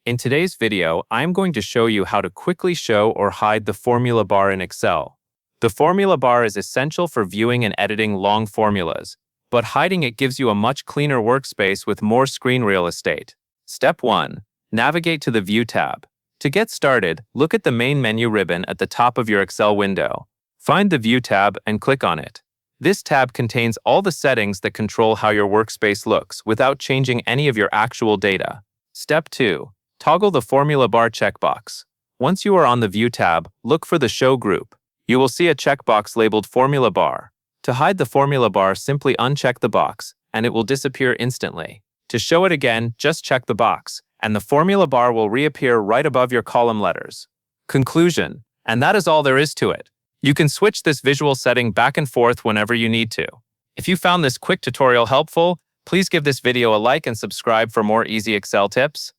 In today's video, I'm going to show you how to quickly show or hide the formula bar in Excel. The formula bar is essential for viewing and editing long formulas, but hiding it gives you a much cleaner workspace with more screen real estate. Step 1. Navigate to the View tab. To get started, look at the main menu ribbon at the top of your Excel window. Find the View tab and click on it. This tab contains all the settings that control how your workspace looks without changing any of your actual data. Step 2. Toggle the formula bar checkbox. Once you are on the View tab, look for the Show group. You will see a checkbox labeled Formula Bar. To hide the formula bar, simply uncheck the box, and it will disappear instantly. To show it again, just check the box, and the formula bar will reappear right above your column letters. Conclusion. And that is all there is to it. You can switch this visual setting back and forth whenever you need to. If you found this quick tutorial helpful, please give this video a like and subscribe for more easy Excel tips.